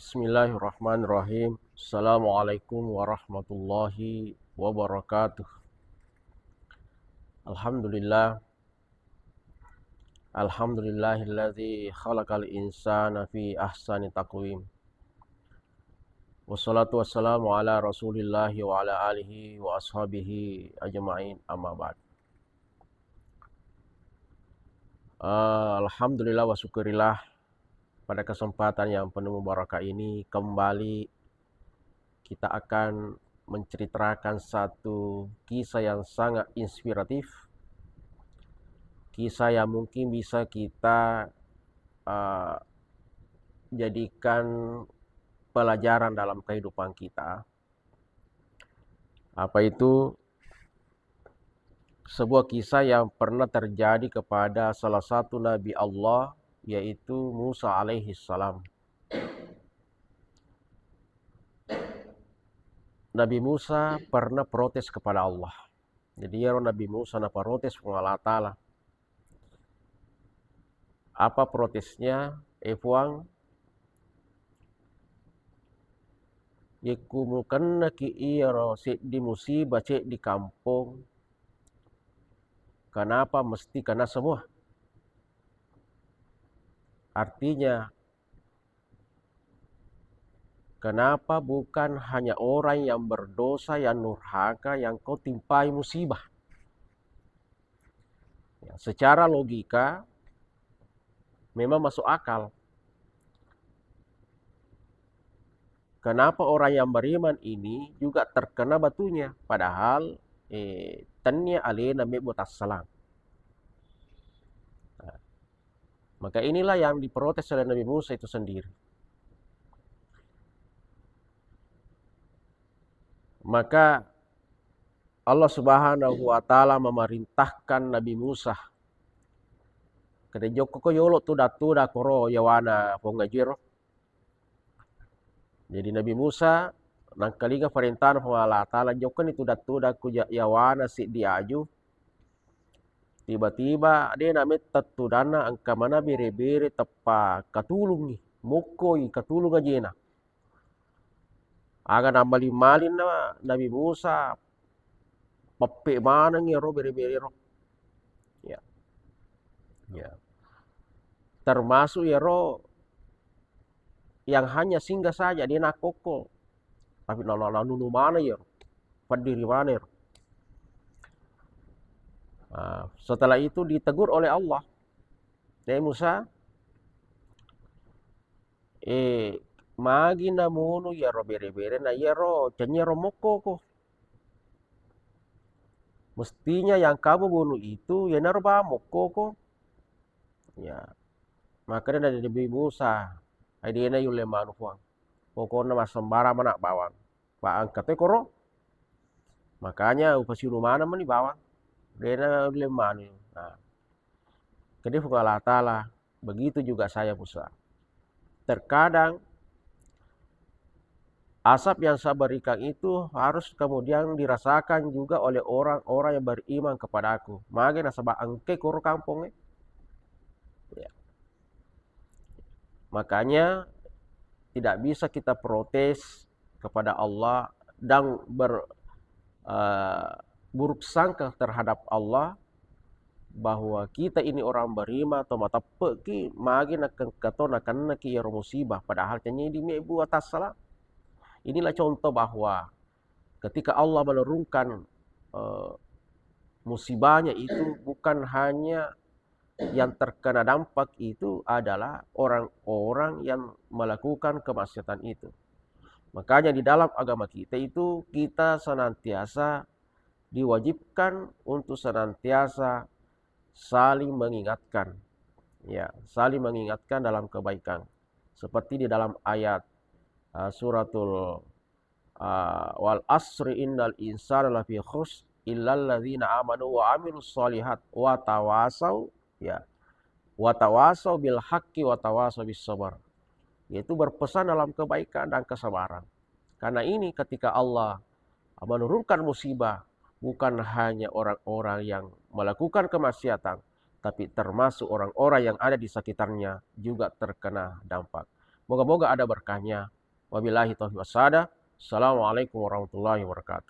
Bismillahirrahmanirrahim. Assalamualaikum warahmatullahi wabarakatuh. Alhamdulillah. Alhamdulillahilladzi khalaqal insana fi ahsani taqwim. Wassalatu wassalamu ala rasulillahi wa ala alihi wa ashabihi ajma'in amma ba'd. Alhamdulillah wa syukurillah, pada kesempatan yang penuh barakah ini kembali kita akan menceritakan satu kisah yang sangat inspiratif, kisah yang mungkin bisa kita jadikan pelajaran dalam kehidupan kita. Apa itu? Sebuah kisah yang pernah terjadi kepada salah satu Nabi Allah, yaitu Musa alaihi salam. Nabi Musa pernah protes kepada Allah. Jadi Nabi Musa na protes kepada Allah Ta'ala. Apa protesnya? Efuang Yekumukan ki iro di musibah cek di kampung. Kenapa mesti kena semua? Artinya, kenapa bukan hanya orang yang berdosa, yang nurhaka, yang kau timpai musibah? Ya, secara logika, memang masuk akal. Kenapa orang yang beriman ini juga terkena batunya? Padahal tanya alena mebuat salam. Maka inilah yang diprotes oleh Nabi Musa itu sendiri. Maka Allah Subhanahu wa Ta'ala memerintahkan Nabi Musa. Kada joko ko yolo tuda koro yawana pongajiro. Jadi Nabi Musa nangkaliga perintahan Allah Ta'ala joko ni tuda ku yawana si diaju. Tiba-tiba dia namit tatudana angka mana bere-bere tepa katulung ni. Mokoi katulung aja na. Aga nambali-malin na Nabi Musa. Pape mana ngero bere-bere ro. Ya. Ya. Termasuk ro yang hanya singgah saja dia nak koko. Tapi nunu mana ro. Pendiri mana ro. Setelah itu ditegur oleh Allah. Musa, magi namuno ro bere-bere na ro canyero moko ko. Mestinya yang kamu bunuh itu ya narba moko ko. Ya. Maka dia dari Nabi Musa, dia na yule manufuang. Pokoknya mas sembara mana bawang. Pak angkatnya koro. Makanya upasi mana mani bawang. Dia na yule manu. Nah. Kedua Allah Ta'ala, begitu juga saya Musa. Terkadang asap yang saya berikan itu harus kemudian dirasakan juga oleh orang-orang yang beriman kepada aku. Maka nasabah angke koro kampungnya. Ya. Makanya tidak bisa kita protes kepada Allah dan buruk sangka terhadap Allah bahwa kita ini orang beriman atau mata peki magi nak katona ki musibah padahal cenyi di mebu atas salah. Inilah contoh bahwa ketika Allah menurunkan musibahnya itu bukan hanya yang terkena dampak itu adalah orang-orang yang melakukan kemaksiatan itu. Makanya di dalam agama kita itu kita senantiasa diwajibkan untuk senantiasa saling mengingatkan. Ya, saling mengingatkan dalam kebaikan. Seperti di dalam ayat suratul wal asri innal insana lafi khusr illal ladzina amanu wa amilus shalihat wa tawasau bil haqqi wa tawasau bis sabar. Yaitu berpesan dalam kebaikan dan kesabaran. Karena ini ketika Allah menurunkan musibah, bukan hanya orang-orang yang melakukan kemaksiatan, tapi termasuk orang-orang yang ada di sekitarnya juga terkena dampak. Moga-moga ada berkahnya. Wabillahi taufiq wassada. Assalamualaikum warahmatullahi wabarakatuh.